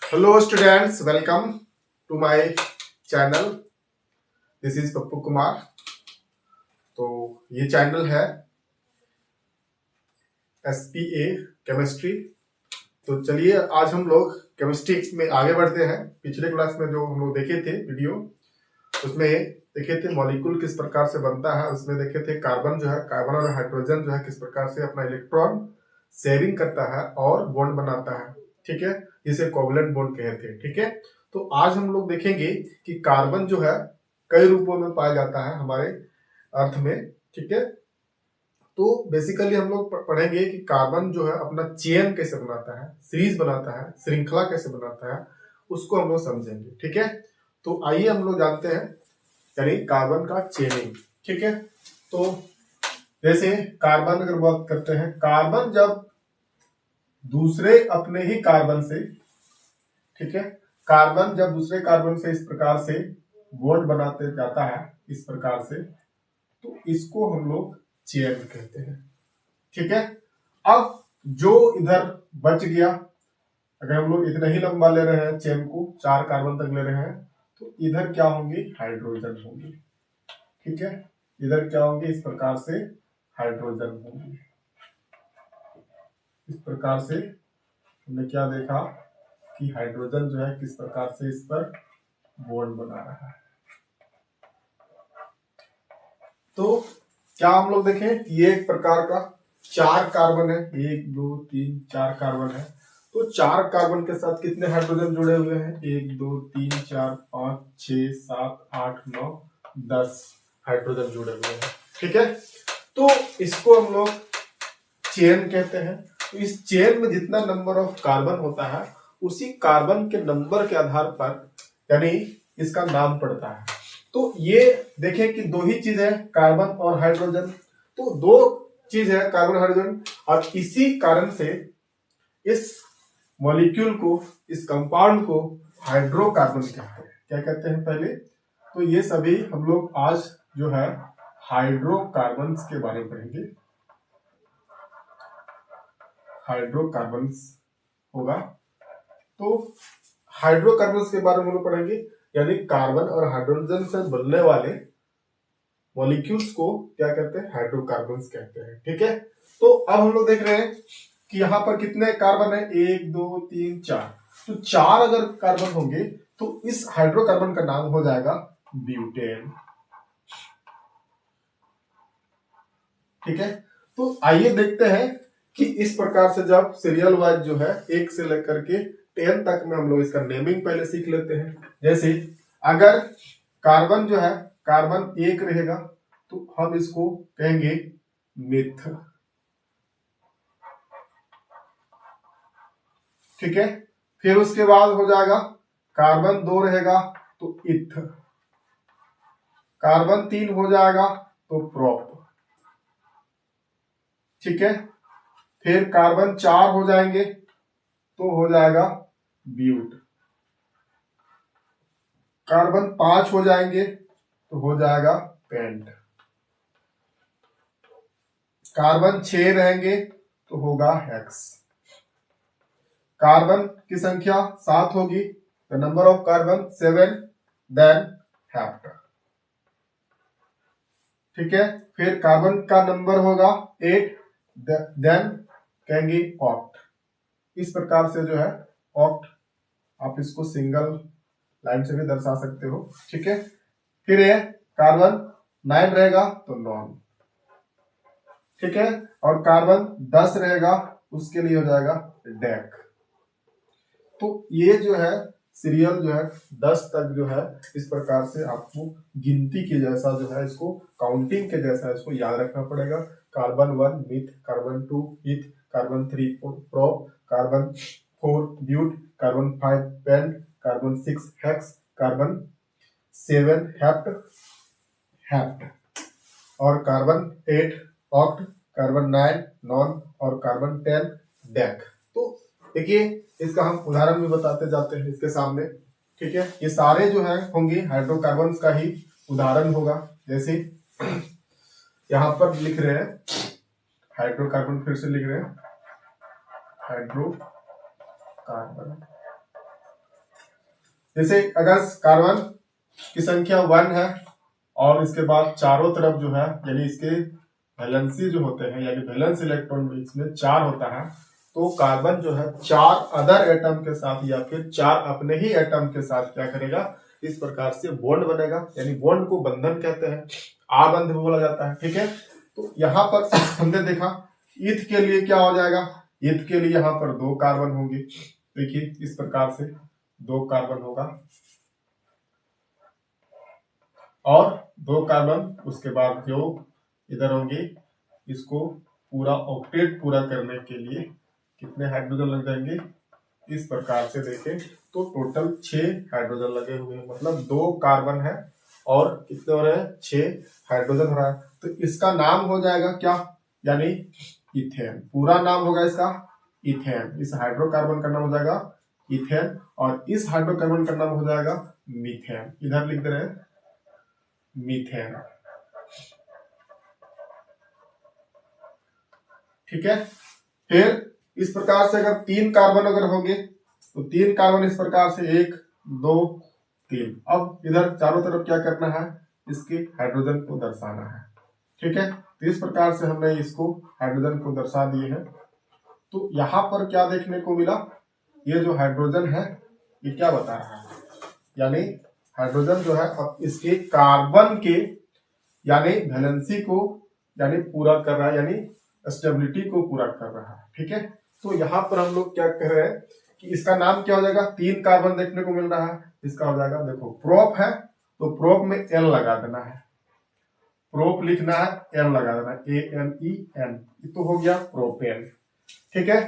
Hello students, welcome to my channel. This is Pappu Kumar. तो ये channel है SPA केमिस्ट्री। तो चलिए आज हम लोग केमिस्ट्री में आगे बढ़ते हैं। पिछले क्लास में जो हम लोग देखे थे वीडियो, उसमें देखे थे मॉलिक्यूल किस प्रकार से बनता है। उसमें देखे थे कार्बन जो है, कार्बन और हाइड्रोजन जो है किस प्रकार से अपना इलेक्ट्रॉन शेयरिंग करता है और बॉन्ड बनाता है। ठीक है, जिसे कोवलेंट बॉन्ड कहते हैं। ठीक है, तो आज हम लोग देखेंगे कि कार्बन जो है कई रूपों में पाया जाता है हमारे अर्थ में। ठीक है, तो बेसिकली हम लोग पढ़ेंगे कि कार्बन जो है अपना चेन कैसे बनाता है, सीरीज बनाता है, श्रृंखला कैसे बनाता है, उसको हम लोग समझेंगे। ठीक है, तो आइए हम लोग जानते हैं यानी कार्बन का चेनिंग। ठीक है, तो जैसे कार्बन अगर बात करते हैं, कार्बन जब दूसरे अपने ही कार्बन से, ठीक है, कार्बन जब दूसरे कार्बन से इस प्रकार से बॉन्ड बनाते जाता है इस प्रकार से, तो इसको हम लोग चेन कहते हैं। ठीक है, अब जो इधर बच गया, अगर हम लोग इतना ही लंबा ले रहे हैं चेन को, 4 कार्बन तक ले रहे हैं, तो इधर क्या होंगे, हाइड्रोजन होंगे। ठीक है, इधर क्या होंगे, इस प्रकार से हाइड्रोजन होंगे। इस प्रकार से हमने क्या देखा कि हाइड्रोजन जो है किस प्रकार से इस पर बॉन्ड बना रहा है। तो क्या हम लोग देखें, ये एक प्रकार का 4 कार्बन है, 1 2 3 4 कार्बन है। तो 4 कार्बन के साथ कितने हाइड्रोजन जुड़े हुए हैं, 1 2 3 4 5 6 7 8 9 10 हाइड्रोजन जुड़े हुए हैं। ठीक है, तो इसको हम लोग चेन कहते हैं। तो इस चेन में जितना नंबर ऑफ कार्बन होता है, उसी कार्बन के नंबर के आधार पर यानी इसका नाम पड़ता है। तो ये देखें कि 2 ही चीज है, कार्बन और हाइड्रोजन। तो 2 चीज है, कार्बन हाइड्रोजन, और इसी कारण से इस मॉलिक्यूल को, इस कंपाउंड को हाइड्रोकार्बन कहते हैं। क्या कहते हैं पहले, तो ये सभी हम लोग आज जो है हाइड्रोकार्बन्स के बारे में पढ़ेंगे। हाइड्रोकार्बन्स होगा, तो हाइड्रोकार्बन्स के बारे में हम लोग पढ़ेंगे, यानी कार्बन और हाइड्रोजन से बनने वाले मॉलिक्यूल्स को क्या कहते हैं, हाइड्रोकार्बन्स कहते हैं। ठीक है, तो अब हम लोग देख रहे हैं कि यहाँ पर कितने कार्बन है, 1 2 3 4। तो 4 अगर कार्बन होंगे तो इस हाइड्रोकार्बन का नाम हो जाएगा ब्यूटेन। ठीक है, तो आइए देखते हैं कि इस प्रकार से जब सीरियल वाइज जो है 1 से लेकर के 10 तक में हम लोग इसका नेमिंग पहले सीख लेते हैं। जैसे अगर कार्बन जो है, कार्बन 1 रहेगा तो हम इसको कहेंगे मिथ। ठीक है, फिर उसके बाद हो जाएगा कार्बन 2 रहेगा तो इथ, कार्बन 3 हो जाएगा तो प्रोप। ठीक है, फिर कार्बन 4 हो जाएंगे तो हो जाएगा ब्यूट, कार्बन 5 हो जाएंगे तो हो जाएगा पेंट, कार्बन 6 रहेंगे तो होगा हेक्स, कार्बन की संख्या 7 होगी, the number of carbon 7, then hept. ठीक है, फिर कार्बन का नंबर होगा 8, देन कहेंगे ऑक्ट। इस प्रकार से जो है ऑक्ट, आप इसको सिंगल लाइन से भी दर्शा सकते हो। ठीक है, फिर ये कार्बन 9 रहेगा तो नॉन। ठीक है, और कार्बन 10 रहेगा उसके लिए हो जाएगा डेक। तो ये जो है सीरियल जो है 10 तक जो है इस प्रकार से आपको गिनती के जैसा जो है, इसको काउंटिंग के जैसा इसको याद रखना पड़ेगा। Carbon 1 myth, carbon 2 eth, carbon 3 prop, carbon 4 but, carbon 5 pent, carbon 6 hex, carbon 7 hept, और कार्बन 8 ऑक्ट, कार्बन 9 नॉन, और कार्बन 10 डेक। तो देखिए इसका हम उदाहरण भी बताते जाते हैं इसके सामने। ठीक है, ये सारे जो है होंगे हाइड्रोकार्बन्स का ही उदाहरण होगा। जैसे यहाँ पर लिख रहे हैं हाइड्रोकार्बन फिर से लिख रहे हैं, हाइड्रोकार्बन। जैसे अगर कार्बन की संख्या 1 है और इसके बाद चारों तरफ जो है यानी इसके वैलेंसी जो होते हैं यानी वैलेंस इलेक्ट्रॉन इसमें 4 होता है, तो कार्बन जो है 4 अदर एटम के साथ या फिर 4 अपने ही एटम के साथ क्या करेगा, इस प्रकार से बॉन्ड बनेगा, यानी बॉन्ड को बंधन कहते हैं, आबंध बोला जाता है। ठीक है, तो यहाँ पर हमने देखा ईथ के लिए क्या हो जाएगा, ईथ के लिए यहाँ पर 2 कार्बन होंगे। देखिए इस प्रकार से 2 कार्बन होगा और 2 कार्बन उसके बाद जो इधर होंगे, इसको पूरा ऑक्टेट पूरा करने के लिए कितने हाइड्रोजन लग जाएंगे, इस प्रकार से देखें तो टोटल 6 हाइड्रोजन लगे हुए हैं, मतलब 2 कार्बन है और कितने हो रहे हैं, 6 हाइड्रोजन हो रहा है। तो इसका नाम हो जाएगा क्या, यानी इथेन, पूरा नाम होगा इसका इथेन। इस हाइड्रोकार्बन का नाम हो जाएगा इथेन और इस हाइड्रोकार्बन का नाम हो जाएगा मीथेन। इधर लिख दे रहे हैं मीथेन। ठीक है, फिर इस प्रकार से अगर 3 कार्बन अगर होंगे तो 3 कार्बन इस प्रकार से 1 2 3। अब इधर चारों तरफ क्या करना है, इसके हाइड्रोजन को दर्शाना है। ठीक है, तो इस प्रकार से हमने इसको हाइड्रोजन को दर्शा दिए हैं। तो यहाँ पर क्या देखने को मिला, ये जो हाइड्रोजन है ये क्या बता रहा है, यानी हाइड्रोजन जो है अब इसके कार्बन के यानी वैलेंसी को यानी पूरा कर रहा है, यानी स्टेबिलिटी को पूरा कर रहा है। ठीक है, तो यहाँ पर हम लोग क्या कह रहे हैं कि इसका नाम क्या हो जाएगा, 3 कार्बन देखने को मिल रहा है, इसका हो जाएगा, देखो प्रोप है तो प्रोप में एल लगा देना है, प्रोप लिखना है, एल लगा देना है, ANEN, तो हो गया प्रोपेन। ठीक है,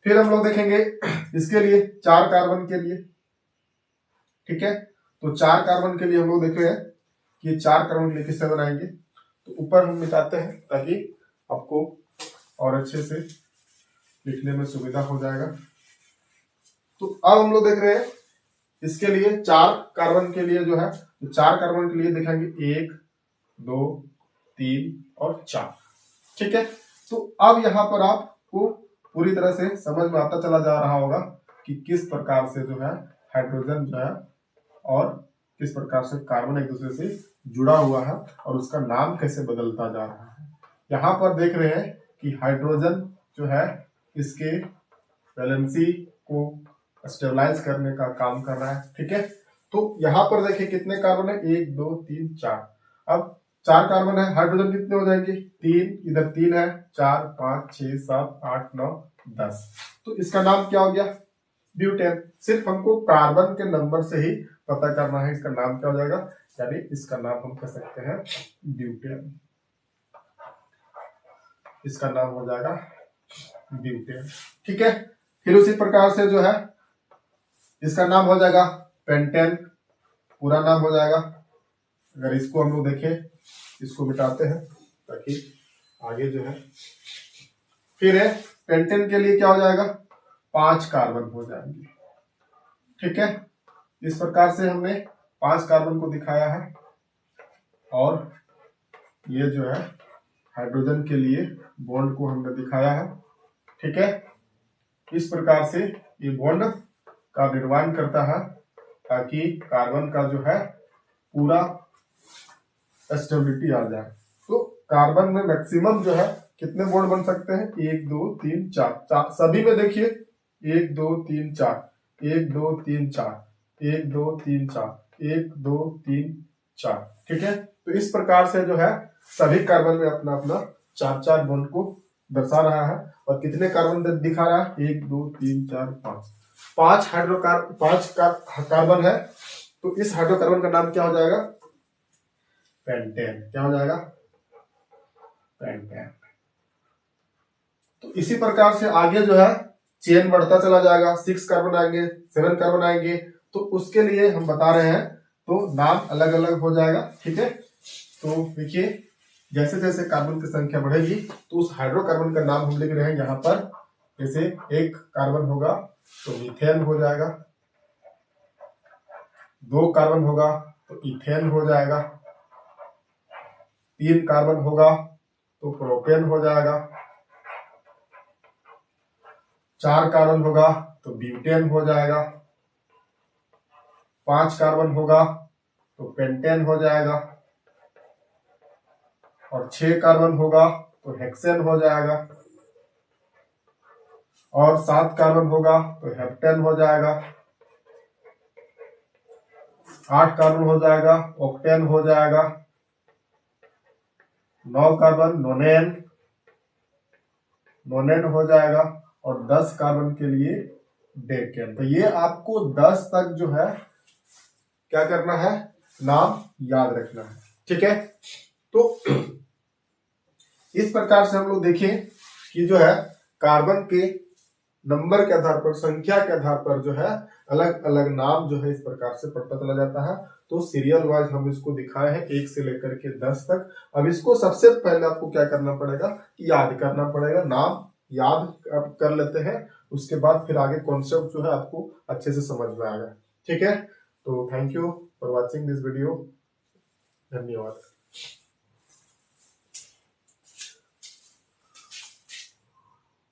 फिर हम लोग देखेंगे इसके लिए 4 कार्बन के लिए। ठीक है, तो 4 कार्बन के लिए हम लोग देख रहे हैं कि 4 कार्बन के लिए किससे बनाएंगे, तो ऊपर हम मिटाते हैं ताकि आपको और अच्छे से लिखने में सुविधा हो जाएगा। तो अब हम लोग देख रहे हैं इसके लिए 4 कार्बन के लिए जो है, तो 4 कार्बन के लिए देखेंगे 1 2 3 और 4। ठीक है, तो अब यहाँ पर आपको पूरी तरह से समझ में आता चला जा रहा होगा कि किस प्रकार से जो है हाइड्रोजन जो है और किस प्रकार से कार्बन एक दूसरे से जुड़ा हुआ है और उसका नाम कैसे बदलता जा रहा है। यहाँ पर देख रहे हैं कि हाइड्रोजन जो है इसके वैलेंसी को स्टेबलाइज करने का काम कर रहा है। ठीक है, तो यहाँ पर देखिए कितने कार्बन है, 1 2 3 4। अब 4 कार्बन है, हाइड्रोजन कितने हो जाएंगे, 3, इधर 3 है, 4 5 6 7 8 9 10। तो इसका नाम क्या हो गया, ब्यूटेन। सिर्फ हमको कार्बन के नंबर से ही पता करना है इसका नाम क्या हो जाएगा, यानी इसका नाम हम कह सकते हैं ब्यूटेन। इसका नाम हो जाएगा ब्यूटेन। ठीक है, फिर उसी प्रकार से जो है इसका नाम हो जाएगा पेंटेन, पूरा नाम हो जाएगा। अगर इसको हम लोग देखें, इसको मिटाते हैं ताकि आगे जो है, फिर है पेंटेन के लिए क्या हो जाएगा, 5 कार्बन हो जाएंगे। ठीक है, इस प्रकार से हमने 5 कार्बन को दिखाया है और ये जो है हाइड्रोजन के लिए बॉन्ड को हमने दिखाया है। ठीक है, इस प्रकार से ये बॉन्ड का निर्माण करता है ताकि कार्बन का जो है पूरा स्टेबिलिटी आ जाए। तो कार्बन में मैक्सिमम जो है कितने बॉन्ड बन सकते हैं, 1 2 3 4, सभी में देखिए 1 2 3 4, 1 2 3 4, 1 2 3 4, 1 2 3 4। ठीक है, तो इस प्रकार से जो है सभी कार्बन में अपना अपना 4 बॉन्ड को दर्शा रहा है। और कितने कार्बन दिखा रहा है, 1 2 3 4 5, 5 कार्बन है। तो इस हाइड्रोकार्बन का नाम क्या हो जाएगा, पेंटेन। क्या हो जाएगा, पेंटेन। तो इसी प्रकार से आगे जो है चेन बढ़ता चला जाएगा, 6 कार्बन आएंगे, 7 कार्बन आएंगे, तो उसके लिए हम बता रहे हैं तो नाम अलग अलग हो जाएगा। ठीक है, तो देखिए जैसे जैसे कार्बन की संख्या बढ़ेगी तो उस हाइड्रोकार्बन का नाम हम लिख रहे हैं यहाँ पर। जैसे 1 कार्बन होगा तो मीथेन हो जाएगा, 2 कार्बन होगा तो इथेन हो जाएगा, 3 कार्बन होगा तो प्रोपेन हो जाएगा, 4 कार्बन होगा तो ब्यूटेन हो जाएगा, 5 कार्बन होगा तो पेंटेन हो जाएगा, और 6 कार्बन होगा तो हेक्सेन हो जाएगा, और 7 कार्बन होगा तो हेप्टेन हो जाएगा, 8 कार्बन हो जाएगा ऑक्टेन हो जाएगा, 9 कार्बन नोनेन हो जाएगा, और 10 कार्बन के लिए डेकेन। तो ये आपको 10 तक जो है क्या करना है, नाम याद रखना है। ठीक है, तो इस प्रकार से हम लोग देखें कि जो है कार्बन के नंबर के आधार पर, संख्या के आधार पर जो है अलग अलग नाम जो है इस प्रकार से पता चला जाता है। तो सीरियल वाइज हम इसको दिखाए हैं 1 से लेकर के 10 तक। अब इसको सबसे पहले आपको क्या करना पड़ेगा, याद करना पड़ेगा। नाम याद कर लेते हैं, उसके बाद फिर आगे कॉन्सेप्ट जो है आपको अच्छे से समझ में आएगा। ठीक है, तो thank you for watching this video. धन्यवाद।